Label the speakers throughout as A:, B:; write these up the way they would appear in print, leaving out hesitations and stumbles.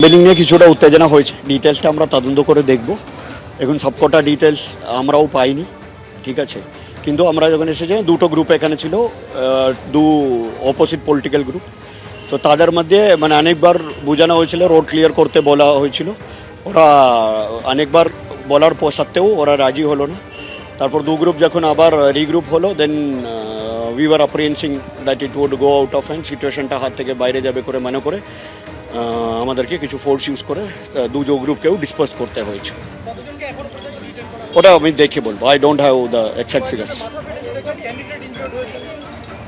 A: Benign নিয়ে কিছুটা উত্তেজনা হয়েছে, ডিটেলসটা আমরা তদন্ত করে দেখব। এখন সবকটা ডিটেলস আমরাও পাইনি, ঠিক আছে। কিন্তু আমরা যখন এসেছি দুটো গ্রুপ এখানে ছিল, দু অপোজিট পলিটিক্যাল গ্রুপ। তো তাদের মধ্যে মানে অনেকবার বোঝানো হয়েছিল, রোড ক্লিয়ার করতে বলা হয়েছিল। ওরা অনেকবার বলার সত্ত্বেও ওরা রাজি হলো না। তারপর দু গ্রুপ যখন আবার রিগ্রুপ হলো, then we were apprehensing that it would go out of hand, সিচুয়েশনটা হাত থেকে বাইরে যাবে করে মনে করে আমাদেরকে কিছু ফোর্স ইউজ করে দুটো গ্রুপকেও ডিসপার্স করতে হয়েছে। ওটা আমি দেখে বলবো, I don't have the exact figures.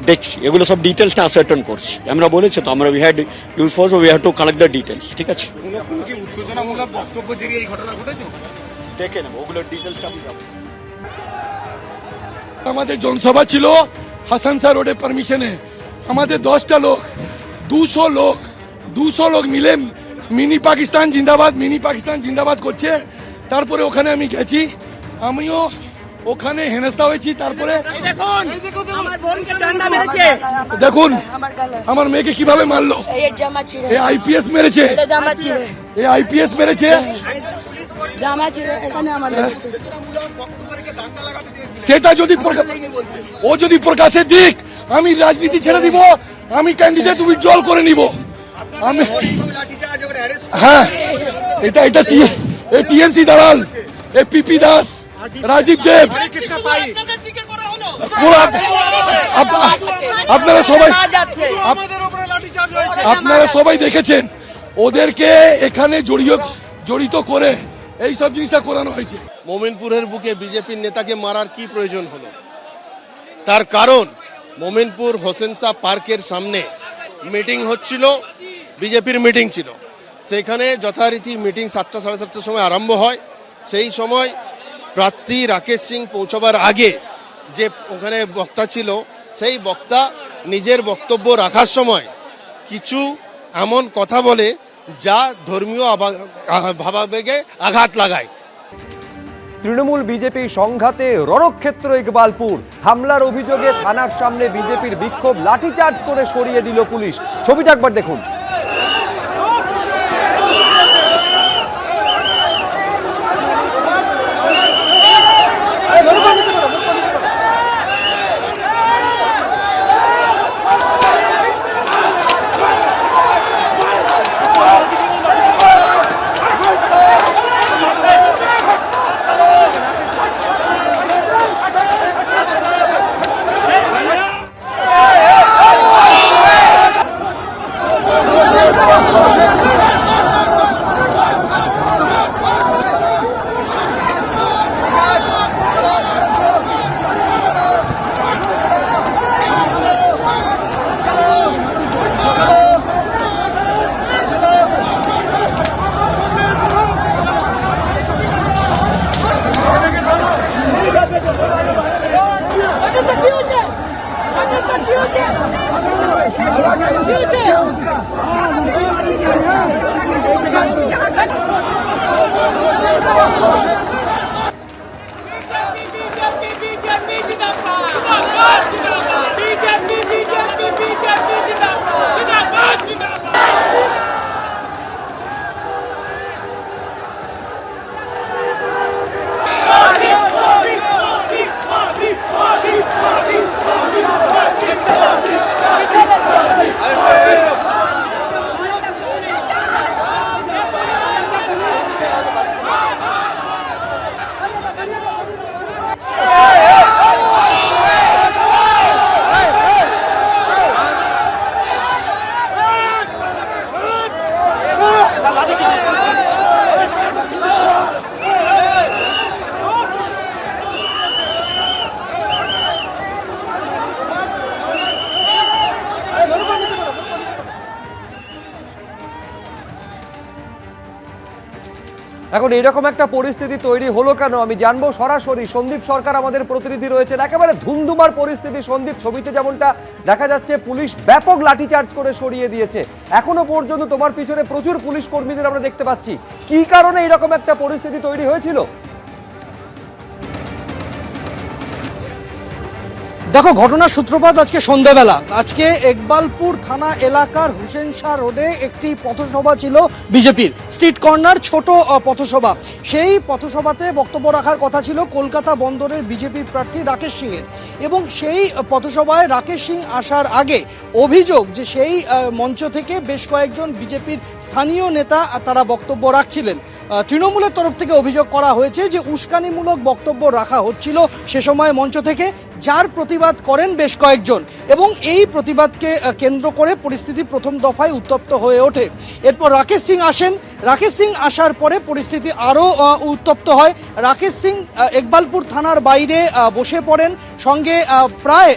A: দেখছি এগুলো সব ডিটেলসটা আসার্টেন করছি। আমরা বলেছি তো, আমরা we had use force, we had to collect the details, ঠিক আছে। দেখে নেবো ওগুলোর ডিটেলসটা আমি যাবো।
B: আমাদের জনসভা ছিল হাসান শাহ রোডে পারমিশনে। আমাদের 10টা লোক, 200 লোক মিলে মিনি পাকিস্তান জিন্দাবাদ করছে। তারপরে ওখানে আমি গেছি, আমিও ওখানে হেনস্থা হয়েছি। তারপরে দেখুন আমার মেয়েকে কিভাবে মারলো, আইপিএস মেরেছে, সেটা যদি প্রকাশে দিক, আমি রাজনীতি ছেড়ে দিব, আমি ক্যান্ডিডেট উইথড্রল করে নিব। আমি হ্যাঁ, এটা টিএমসি দালাল, পিপি দাস, রাজীব দেব, আপনারা সবাই দেখেছেন ওদেরকে এখানে জড়িত করে এই সব জিনিসটা করানো হয়েছে।
C: মোমিনপুরের বুকে বিজেপির নেতাকে মারার কি প্রয়োজন হলো? তার কারণ মোমিনপুর হোসেন শাহ পার্কের সামনে মিটিং হচ্ছিল, বিজেপির মিটিং ছিল। সেখানে যথারীতি মিটিং 7টা সাড়ে 7টার সময় আরম্ভ হয়। সেই সময় প্রার্থী রাকেশ সিং পৌঁছবার আগে যে ওখানে বক্তা ছিল, সেই বক্তা নিজের বক্তব্য রাখার সময় কিছু এমন কথা বলে যা ধর্মীয় ভাবাবেগে আঘাত লাগায়।
D: তৃণমূল বিজেপি সংঘাতে রণক্ষেত্র ইকবালপুর, হামলার অভিযোগে থানার সামনে বিজেপির বিক্ষোভ, লাঠিচার্জ করে সরিয়ে দিল পুলিশ। ছবিটা একবার দেখুন। এখন এরকম একটা পরিস্থিতি তৈরি হলো কেন আমি জানবো সরাসরি। সন্দীপ সরকার আমাদের প্রতিনিধি রয়েছেন। একেবারে ধুন্ধুমার পরিস্থিতি সন্দীপ, ছবিতে যেমনটা দেখা যাচ্ছে পুলিশ ব্যাপক লাঠিচার্জ করে সরিয়ে দিয়েছে। এখনো পর্যন্ত তোমার পিছনে প্রচুর পুলিশ কর্মীদের আমরা দেখতে পাচ্ছি। কি কারণে এরকম একটা পরিস্থিতি তৈরি হয়েছিল?
E: দেখো, ঘটনার সূত্রপাত আজকে সন্ধ্যাবেলা। আজকে ইকবালপুর থানা এলাকার হুসেন শাহ রোডে একটি পথসভা ছিল বিজেপির, স্ট্রিট কর্নার ছোট পথসভা। সেই পথসভাতে বক্তব্য রাখার কথা ছিল কলকাতা বন্দরের বিজেপি প্রার্থী রাকেশ সিংয়ের, এবং সেই পথসভায় রাকেশ সিং আসার আগে অভিযোগ যে সেই মঞ্চ থেকে বেশ কয়েকজন বিজেপির স্থানীয় নেতা তারা বক্তব্য রাখছিলেন। তৃণমূলের তরফ থেকে অভিযোগ করা হয়েছে যে উস্কানিমূলক বক্তব্য রাখা হচ্ছিল সে সময় মঞ্চ থেকে, যার প্রতিবাদ করেন বেশ কয়েকজন, এবং এই প্রতিবাদকে কেন্দ্র করে পরিস্থিতি প্রথম দফায় উত্তপ্ত হয়ে ওঠে। এরপর রাকেশ সিং আসেন। রাকেশ সিং আসার পরে পরিস্থিতি আরও উত্তপ্ত হয়। রাকেশ সিং ইকবালপুর থানার বাইরে বসে পড়েন, সঙ্গে প্রায়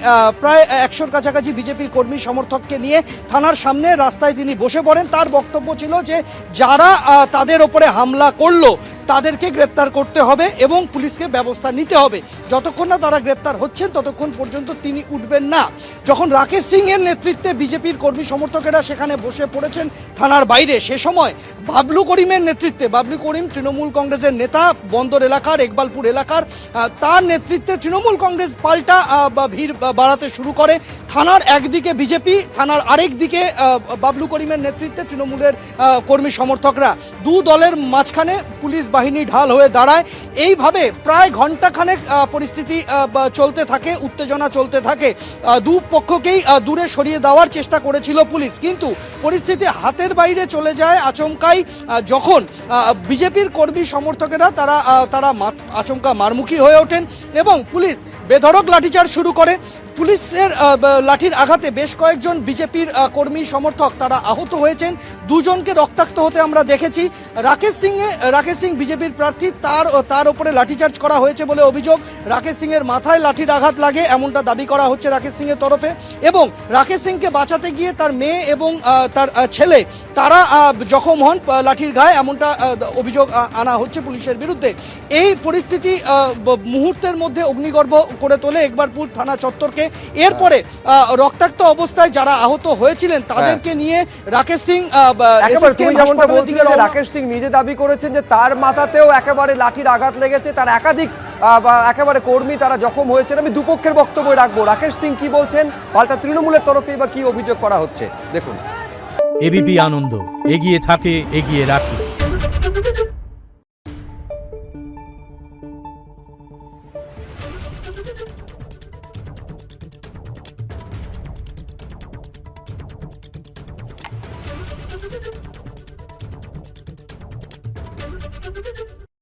E: 100-র কাছাকাছি বিজেপির কর্মী সমর্থককে নিয়ে থানার সামনে রাস্তায় তিনি বসে পড়েন। তার বক্তব্য ছিল যে যারা তাদের ওপরে হামলা করলো তাদেরকে গ্রেপ্তার করতে হবে এবং পুলিশকে ব্যবস্থা নিতে হবে। যতক্ষণ না তারা গ্রেপ্তার হচ্ছেন ততক্ষণ পর্যন্ত তিনি উঠবেন না। যখন রাকেশ সিং এর নেতৃত্বে বিজেপির কর্মী সমর্থকেরা সেখানে বসে পড়েছেন থানার বাইরে, সে সময় বাবলু করিমের নেতৃত্বে, বাবলু করিম তৃণমূল কংগ্রেসের নেতা, বন্দর এলাকার, ইকবালপুর এলাকার, তার নেতৃত্বে তৃণমূল কংগ্রেস পাল্টা ভিড় বাড়াতে শুরু করে। থানার একদিকে বিজেপি, থানার আরেক দিকে বাবলু করিমের নেতৃত্বে তৃণমূলের কর্মী সমর্থকরা। দু দলের মাঝখানে পুলিশ বাহিনী ঢাল হয়ে দাঁড়ায়। এইভাবে প্রায় ঘণ্টাখানেক পরিস্থিতি চলতে থাকে, উত্তেজনা চলতে থাকে। দু পক্ষকেই দূরে সরিয়ে দেওয়ার চেষ্টা করেছিল পুলিশ, কিন্তু পরিস্থিতি হাতের বাইরে চলে যায় আচমকাই যখন বিজেপির কর্মী সমর্থকেরা তারা আচমকা মারমুখী হয়ে ওঠেন এবং পুলিশ বেধড়ক লাঠিচার্জ শুরু করে। পুলিশের লাঠির আঘাতে বেশ কয়েকজন বিজেপির কর্মী সমর্থক তারা আহত হয়েছেন। দুজনকে রক্তাক্ত হতে আমরা দেখেছি। রাকেশ সিং বিজেপির প্রার্থী, তার উপরে লাঠিচার্জ করা হয়েছে বলে অভিযোগ। রাকেশ সিংয়ের মাথায় লাঠির আঘাত লাগে এমনটা দাবি করা হচ্ছে রাকেশ সিংয়ের তরফে, এবং রাকেশ সিংকে বাঁচাতে গিয়ে তার মেয়ে এবং তার ছেলে তারা জখম হন লাঠির গায়ে, এমনটা অভিযোগ আনা হচ্ছে পুলিশের বিরুদ্ধে। এই পরিস্থিতি মুহূর্তের মধ্যে অগ্নিগর্ভ করে তোলে ইকবালপুর থানা চত্বরকে। এরপরে রক্তাক্ত অবস্থায় যারা আহত হয়েছিলেন তাদেরকে নিয়ে রাকেশ সিং
D: রাকেশ সিং নিজে দাবি করেছেন যে তার মাথাতেও একেবারে লাঠির আঘাত লেগেছে, তার একাধিক একেবারে কর্মী তারা জখম হয়েছেন। আমি দুপক্ষের বক্তব্য রাখবো। রাকেশ সিং কি বলছেন, পাল্টা তৃণমূলের তরফে বা কি অভিযোগ করা হচ্ছে দেখুন।
F: এবিপি আনন্দ, এগিয়ে থাকে, এগিয়ে রাখে।